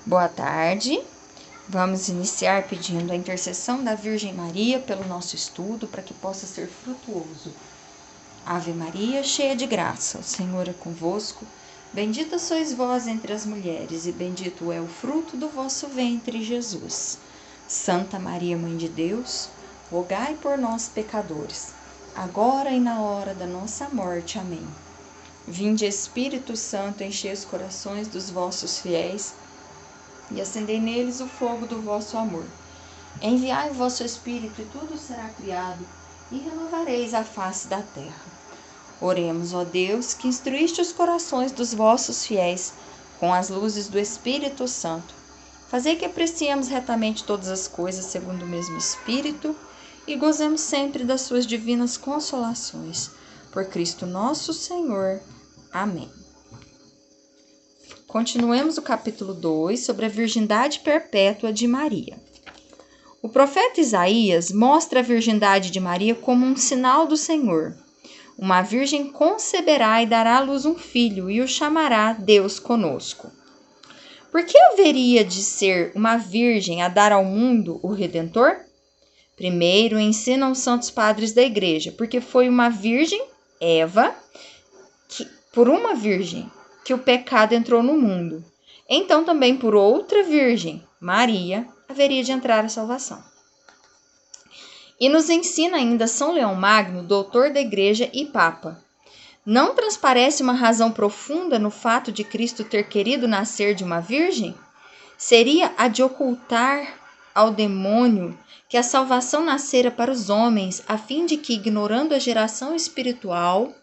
Boa tarde. Vamos iniciar pedindo a intercessão da Virgem Maria pelo nosso estudo para que possa ser frutuoso. Ave Maria, cheia de graça, o Senhor é convosco. Bendita sois vós entre as mulheres e bendito é o fruto do vosso ventre, Jesus. Santa Maria, Mãe de Deus, rogai por nós, pecadores, agora e na hora da nossa morte. Amém. Vinde, Espírito Santo, enchei os corações dos vossos fiéis e acendei neles o fogo do vosso amor. Enviai o vosso Espírito e tudo será criado, e renovareis a face da terra. Oremos, ó Deus, que instruíste os corações dos vossos fiéis com as luzes do Espírito Santo. Fazei que apreciemos retamente todas as coisas segundo o mesmo Espírito e gozemos sempre das suas divinas consolações. Por Cristo nosso Senhor. Amém. Continuemos o capítulo 2 sobre a virgindade perpétua de Maria. O profeta Isaías mostra a virgindade de Maria como um sinal do Senhor. Uma virgem conceberá e dará à luz um filho e o chamará Deus conosco. Por que haveria de ser uma virgem a dar ao mundo o Redentor? Primeiro ensinam os santos padres da igreja, porque foi uma virgem, Eva, por uma virgem, que o pecado entrou no mundo. Então também por outra virgem, Maria, haveria de entrar a salvação. E nos ensina ainda São Leão Magno, doutor da igreja e papa. Não transparece uma razão profunda no fato de Cristo ter querido nascer de uma virgem? Seria a de ocultar ao demônio que a salvação nascera para os homens, a fim de que, ignorando a geração espiritual,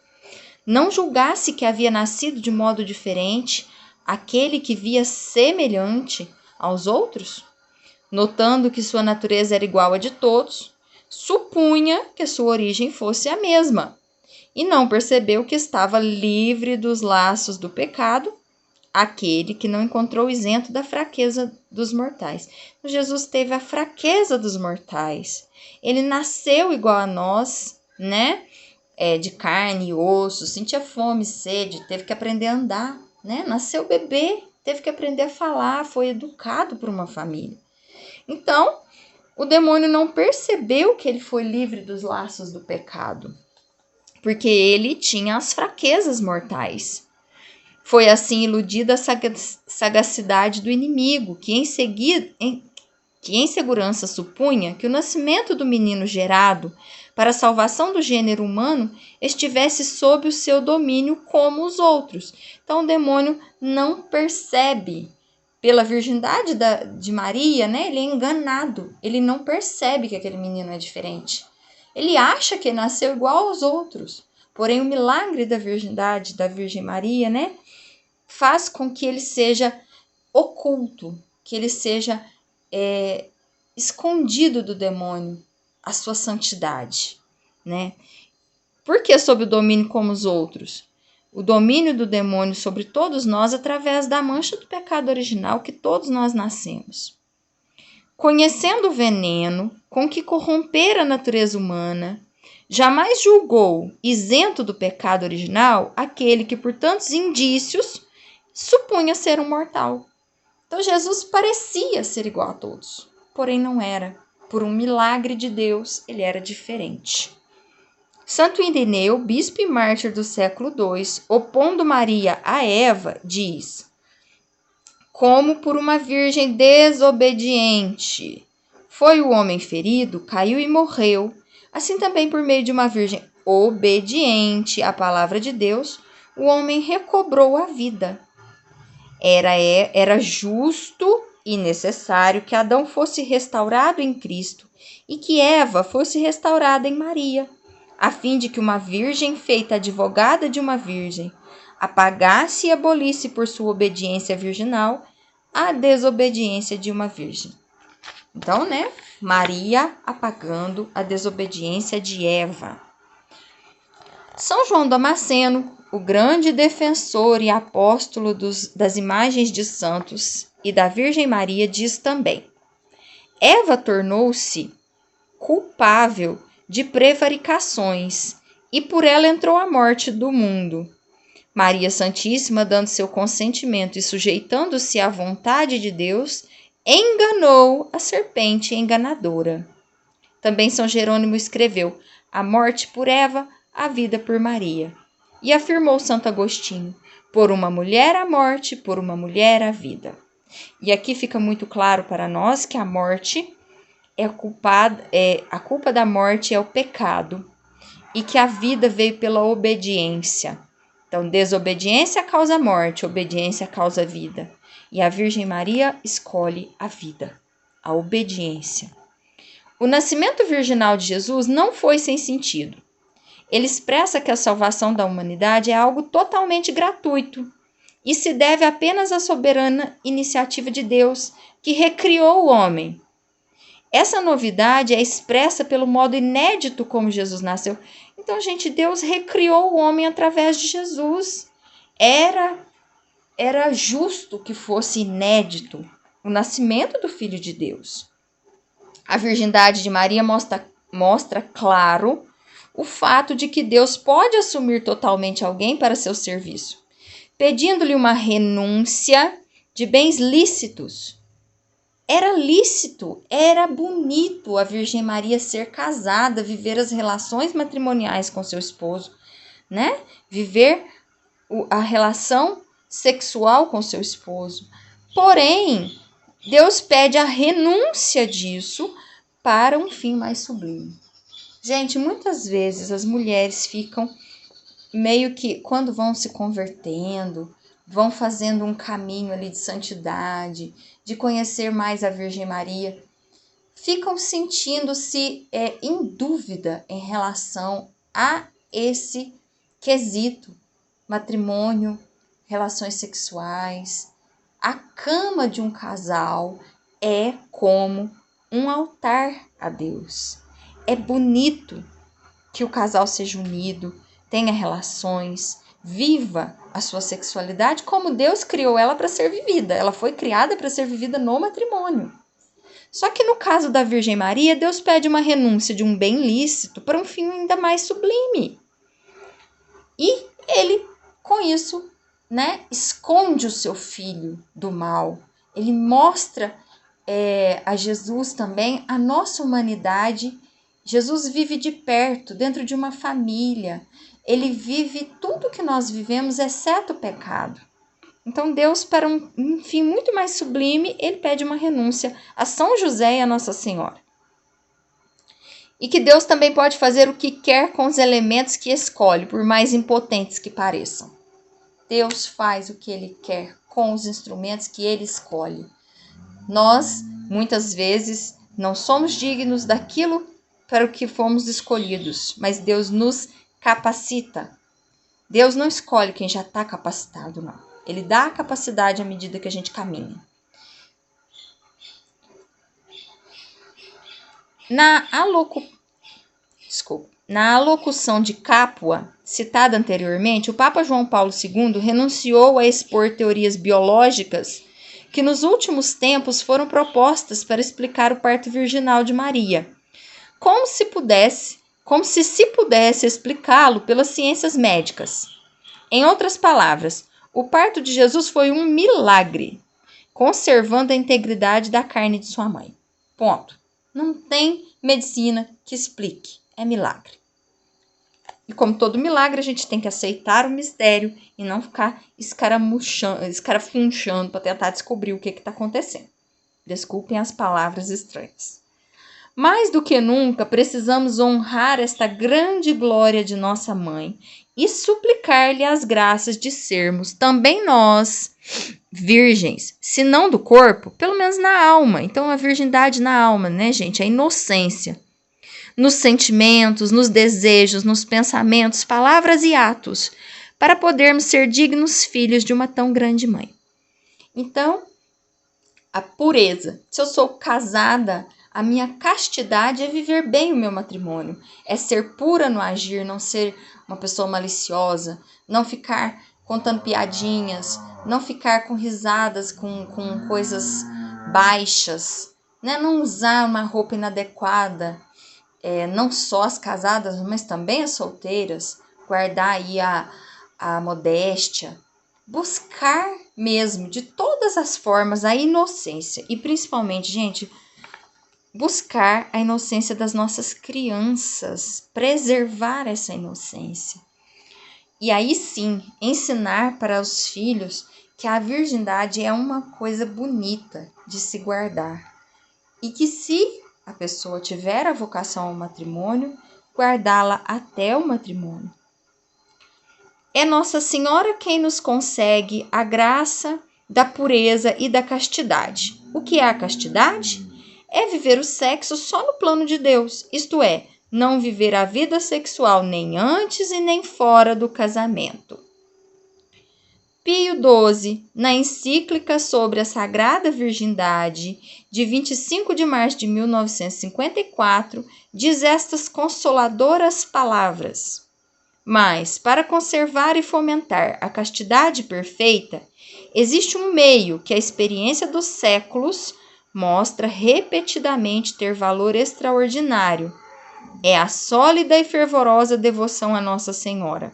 não julgasse que havia nascido de modo diferente aquele que via semelhante aos outros? Notando que sua natureza era igual à de todos, supunha que a sua origem fosse a mesma, e não percebeu que estava livre dos laços do pecado, aquele que não encontrou isento da fraqueza dos mortais. Jesus teve a fraqueza dos mortais. Ele nasceu igual a nós, né? De carne e osso, sentia fome, sede, teve que aprender a andar, né? Nasceu bebê, teve que aprender a falar, foi educado por uma família. Então, o demônio não percebeu que ele foi livre dos laços do pecado, porque ele tinha as fraquezas mortais. Foi assim iludida a sagacidade do inimigo, que em segurança supunha que o nascimento do menino gerado para a salvação do gênero humano estivesse sob o seu domínio como os outros. Então o demônio não percebe, pela virgindade de Maria, né? Ele é enganado, ele não percebe que aquele menino é diferente. Ele acha que nasceu igual aos outros, porém o milagre da virgindade da Virgem Maria, né? Faz com que ele seja oculto, que ele seja escondido do demônio, a sua santidade, né? Por que sob o domínio como os outros? O domínio do demônio sobre todos nós através da mancha do pecado original que todos nós nascemos. Conhecendo o veneno com que corromper a natureza humana, jamais julgou isento do pecado original aquele que por tantos indícios supunha ser um mortal. Então Jesus parecia ser igual a todos, porém não era. Por um milagre de Deus, ele era diferente. Santo Ireneu, bispo e mártir do século II, opondo Maria a Eva, diz: como por uma virgem desobediente foi o homem ferido, caiu e morreu, assim também por meio de uma virgem obediente à palavra de Deus, o homem recobrou a vida. Era justo e necessário que Adão fosse restaurado em Cristo e que Eva fosse restaurada em Maria, a fim de que uma virgem feita advogada de uma virgem apagasse e abolisse por sua obediência virginal a desobediência de uma virgem. Então, né? Maria apagando a desobediência de Eva. São João Damasceno, o grande defensor e apóstolo das imagens de santos e da Virgem Maria, diz também: Eva tornou-se culpável de prevaricações e por ela entrou a morte do mundo. Maria Santíssima, dando seu consentimento e sujeitando-se à vontade de Deus, enganou a serpente enganadora. Também São Jerônimo escreveu: a morte por Eva, a vida por Maria. E afirmou Santo Agostinho: por uma mulher a morte, por uma mulher a vida. E aqui fica muito claro para nós que a morte é a culpa da morte é o pecado e que a vida veio pela obediência. Então, desobediência causa morte, obediência causa vida. E a Virgem Maria escolhe a vida, a obediência. O nascimento virginal de Jesus não foi sem sentido. Ele expressa que a salvação da humanidade é algo totalmente gratuito e se deve apenas à soberana iniciativa de Deus, que recriou o homem. Essa novidade é expressa pelo modo inédito como Jesus nasceu. Então, gente, Deus recriou o homem através de Jesus. Era justo que fosse inédito o nascimento do Filho de Deus. A virgindade de Maria mostra claro o fato de que Deus pode assumir totalmente alguém para seu serviço, pedindo-lhe uma renúncia de bens lícitos. Era lícito, era bonito a Virgem Maria ser casada, viver as relações matrimoniais com seu esposo, né? Viver a relação sexual com seu esposo. Porém, Deus pede a renúncia disso para um fim mais sublime. Gente, muitas vezes as mulheres ficam meio que, quando vão se convertendo, vão fazendo um caminho ali de santidade, de conhecer mais a Virgem Maria, ficam sentindo-se em dúvida em relação a esse quesito, matrimônio, relações sexuais. A cama de um casal é como um altar a Deus. É bonito que o casal seja unido, tenha relações, viva a sua sexualidade como Deus criou ela para ser vivida. Ela foi criada para ser vivida no matrimônio. Só que no caso da Virgem Maria, Deus pede uma renúncia de um bem lícito para um fim ainda mais sublime. E ele, com isso, esconde o seu filho do mal. Ele mostra a Jesus também a nossa humanidade. Jesus vive de perto, dentro de uma família. Ele vive tudo que nós vivemos, exceto o pecado. Então Deus, para um fim muito mais sublime, ele pede uma renúncia a São José e a Nossa Senhora. E que Deus também pode fazer o que quer com os elementos que escolhe, por mais impotentes que pareçam. Deus faz o que ele quer com os instrumentos que ele escolhe. Nós, muitas vezes, não somos dignos daquilo para o que fomos escolhidos, mas Deus nos capacita. Deus não escolhe quem já está capacitado, não. Ele dá a capacidade à medida que a gente caminha. Na alocução de Capua, citada anteriormente, o Papa João Paulo II renunciou a expor teorias biológicas que nos últimos tempos foram propostas para explicar o parto virginal de Maria, como se se pudesse explicá-lo pelas ciências médicas. Em outras palavras, o parto de Jesus foi um milagre, conservando a integridade da carne de sua mãe. Ponto. Não tem medicina que explique. É milagre. E como todo milagre, a gente tem que aceitar o mistério e não ficar escarafunchando para tentar descobrir o que está acontecendo. Desculpem as palavras estranhas. Mais do que nunca, precisamos honrar esta grande glória de nossa mãe e suplicar-lhe as graças de sermos também nós virgens, se não do corpo, pelo menos na alma. Então, a virgindade na alma, né, gente? A inocência. Nos sentimentos, nos desejos, nos pensamentos, palavras e atos, para podermos ser dignos filhos de uma tão grande mãe. Então, a pureza. Se eu sou casada, a minha castidade é viver bem o meu matrimônio, é ser pura no agir, não ser uma pessoa maliciosa, não ficar contando piadinhas, não ficar com risadas, com coisas baixas, né? Não usar uma roupa inadequada, não só as casadas, mas também as solteiras, guardar aí a modéstia, buscar mesmo de todas as formas a inocência e principalmente, gente, buscar a inocência das nossas crianças, preservar essa inocência. E aí sim, ensinar para os filhos que a virgindade é uma coisa bonita de se guardar. E que se a pessoa tiver a vocação ao matrimônio, guardá-la até o matrimônio. É Nossa Senhora quem nos consegue a graça da pureza e da castidade. O que é a castidade? É viver o sexo só no plano de Deus, isto é, não viver a vida sexual nem antes e nem fora do casamento. Pio XII, na encíclica sobre a Sagrada Virgindade, de 25 de março de 1954, diz estas consoladoras palavras: mas, para conservar e fomentar a castidade perfeita, existe um meio que a experiência dos séculos mostra repetidamente ter valor extraordinário. É a sólida e fervorosa devoção a Nossa Senhora.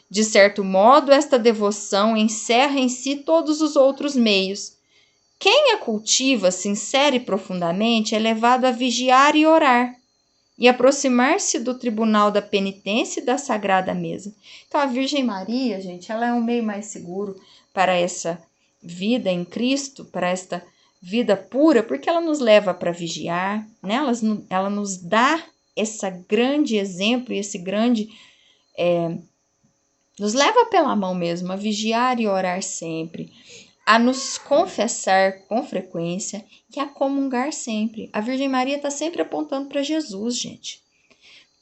De certo modo, esta devoção encerra em si todos os outros meios. Quem a cultiva sincera e profundamente é levado a vigiar e orar, e aproximar-se do tribunal da penitência e da sagrada mesa. Então, a Virgem Maria, gente, ela é um meio mais seguro para essa vida em Cristo, para esta vida pura, porque ela nos leva para vigiar, né? Ela nos dá esse grande exemplo e esse grande... nos leva pela mão mesmo a vigiar e orar sempre, a nos confessar com frequência e a comungar sempre. A Virgem Maria está sempre apontando para Jesus, gente.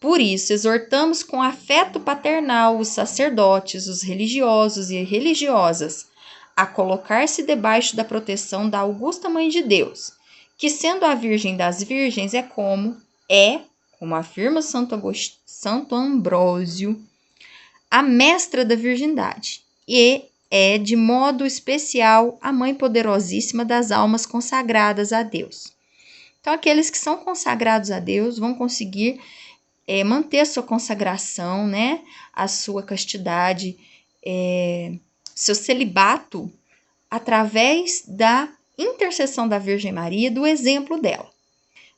Por isso, exortamos com afeto paternal os sacerdotes, os religiosos e religiosas a colocar-se debaixo da proteção da Augusta Mãe de Deus, que, sendo a Virgem das Virgens, como afirma Santo Ambrósio, a mestra da virgindade, e é, de modo especial, a Mãe poderosíssima das almas consagradas a Deus. Então, aqueles que são consagrados a Deus vão conseguir manter a sua consagração, né? A sua castidade, seu celibato, através da intercessão da Virgem Maria e do exemplo dela.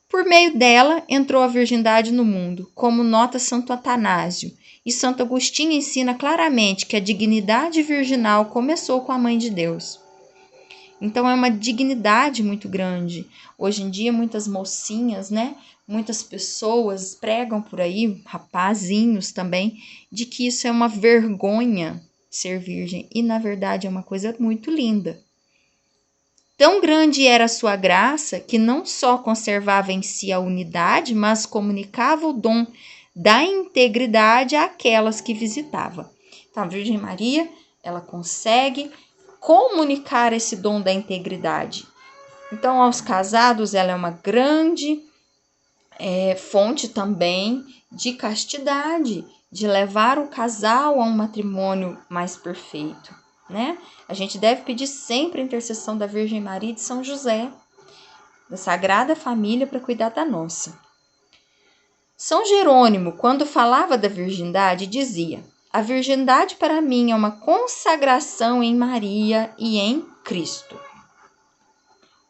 Por meio dela, entrou a virgindade no mundo, como nota Santo Atanásio, e Santo Agostinho ensina claramente que a dignidade virginal começou com a Mãe de Deus. Então, é uma dignidade muito grande. Hoje em dia, muitas mocinhas, né? Muitas pessoas pregam por aí, rapazinhos também, de que isso é uma vergonha ser virgem. E, na verdade, é uma coisa muito linda. Tão grande era a sua graça que não só conservava em si a unidade, mas comunicava o dom da integridade àquelas que visitava. Então, a Virgem Maria, ela consegue comunicar esse dom da integridade. Então, aos casados, ela é uma grande fonte também de castidade, de levar o casal a um matrimônio mais perfeito, né? A gente deve pedir sempre a intercessão da Virgem Maria e de São José, da Sagrada Família, para cuidar da nossa. São Jerônimo, quando falava da virgindade, dizia: a virgindade para mim é uma consagração em Maria e em Cristo.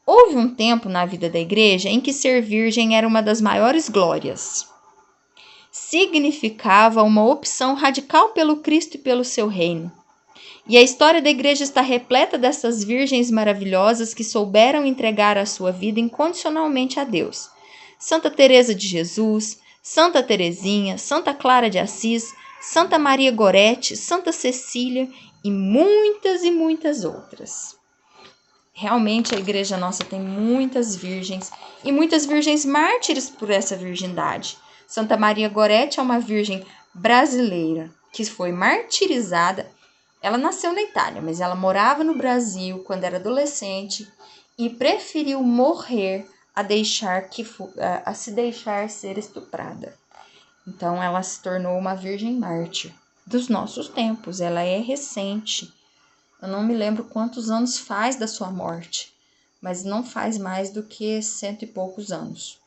Houve um tempo na vida da igreja em que ser virgem era uma das maiores glórias. Significava uma opção radical pelo Cristo e pelo seu reino. E a história da igreja está repleta dessas virgens maravilhosas que souberam entregar a sua vida incondicionalmente a Deus. Santa Teresa de Jesus, Santa Teresinha, Santa Clara de Assis, Santa Maria Gorete, Santa Cecília e muitas outras. Realmente a igreja nossa tem muitas virgens e muitas virgens mártires por essa virgindade. Santa Maria Gorete é uma virgem brasileira que foi martirizada. Ela nasceu na Itália, mas ela morava no Brasil quando era adolescente e preferiu morrer a se deixar ser estuprada. Então, ela se tornou uma virgem mártir dos nossos tempos. Ela é recente. Eu não me lembro quantos anos faz da sua morte, mas não faz mais do que 100 e poucos anos.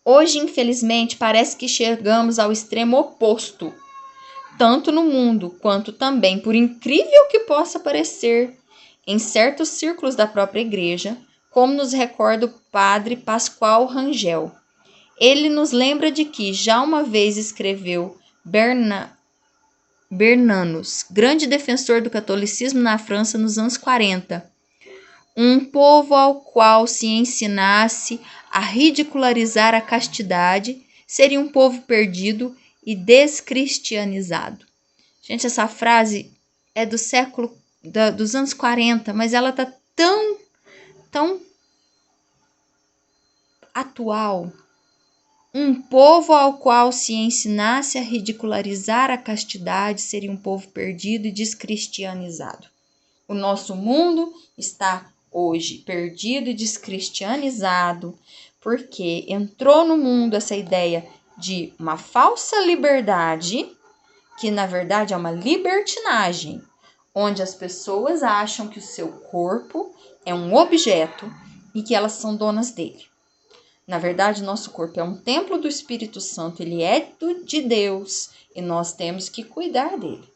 Hoje, infelizmente, parece que chegamos ao extremo oposto. tanto no mundo quanto também, por incrível que possa parecer, em certos círculos da própria igreja, como nos recorda o padre Pascoal Rangel. Ele nos lembra de que já uma vez escreveu Bernanos, grande defensor do catolicismo na França nos anos 40, um povo ao qual se ensinasse a ridicularizar a castidade seria um povo perdido e descristianizado. Gente, essa frase é do dos anos 40, mas ela tá tão atual. Um povo ao qual se ensinasse a ridicularizar a castidade seria um povo perdido e descristianizado. O nosso mundo está hoje perdido e descristianizado porque entrou no mundo essa ideia de uma falsa liberdade, que na verdade é uma libertinagem, onde as pessoas acham que o seu corpo é um objeto e que elas são donas dele. Na verdade, nosso corpo é um templo do Espírito Santo, ele é de Deus e nós temos que cuidar dele.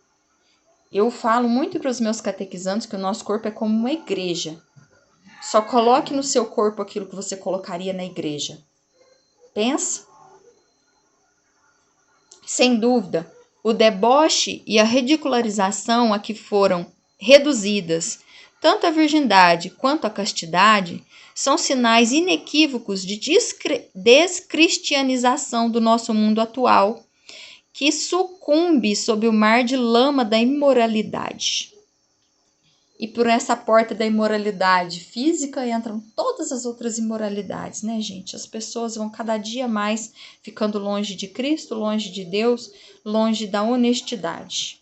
Eu falo muito para os meus catequizandos que o nosso corpo é como uma igreja. Só coloque no seu corpo aquilo que você colocaria na igreja. Pensa. Sem dúvida, o deboche e a ridicularização a que foram reduzidas tanto a virgindade quanto a castidade são sinais inequívocos de descristianização do nosso mundo atual, que sucumbe sob o mar de lama da imoralidade. E por essa porta da imoralidade física entram todas as outras imoralidades, né, gente? As pessoas vão cada dia mais ficando longe de Cristo, longe de Deus, longe da honestidade.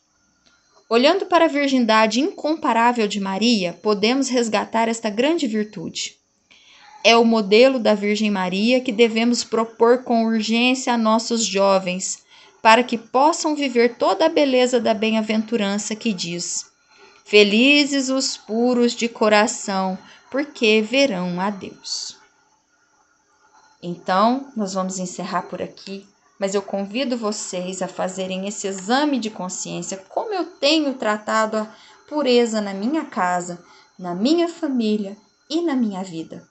Olhando para a virgindade incomparável de Maria, podemos resgatar esta grande virtude. É o modelo da Virgem Maria que devemos propor com urgência a nossos jovens, para que possam viver toda a beleza da bem-aventurança que diz: felizes os puros de coração, porque verão a Deus. Então, nós vamos encerrar por aqui, mas eu convido vocês a fazerem esse exame de consciência, como eu tenho tratado a pureza na minha casa, na minha família e na minha vida.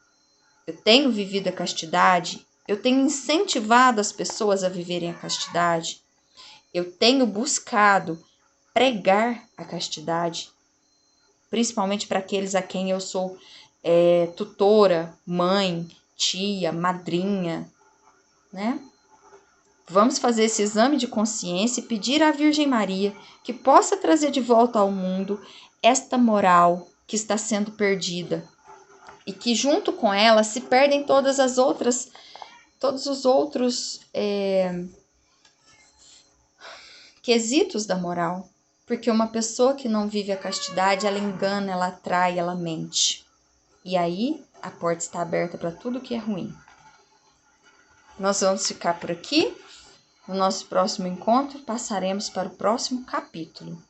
Eu tenho vivido a castidade, eu tenho incentivado as pessoas a viverem a castidade, eu tenho buscado pregar a castidade, principalmente para aqueles a quem eu sou tutora, mãe, tia, madrinha, né? Vamos fazer esse exame de consciência e pedir à Virgem Maria que possa trazer de volta ao mundo esta moral que está sendo perdida e que junto com ela se perdem todos os outros quesitos da moral. Porque uma pessoa que não vive a castidade, ela engana, ela atrai, ela mente. E aí a porta está aberta para tudo que é ruim. Nós vamos ficar por aqui. No nosso próximo encontro, passaremos para o próximo capítulo.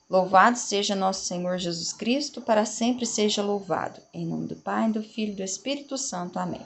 Louvado seja nosso Senhor Jesus Cristo, para sempre seja louvado. Em nome do Pai, do Filho e do Espírito Santo. Amém.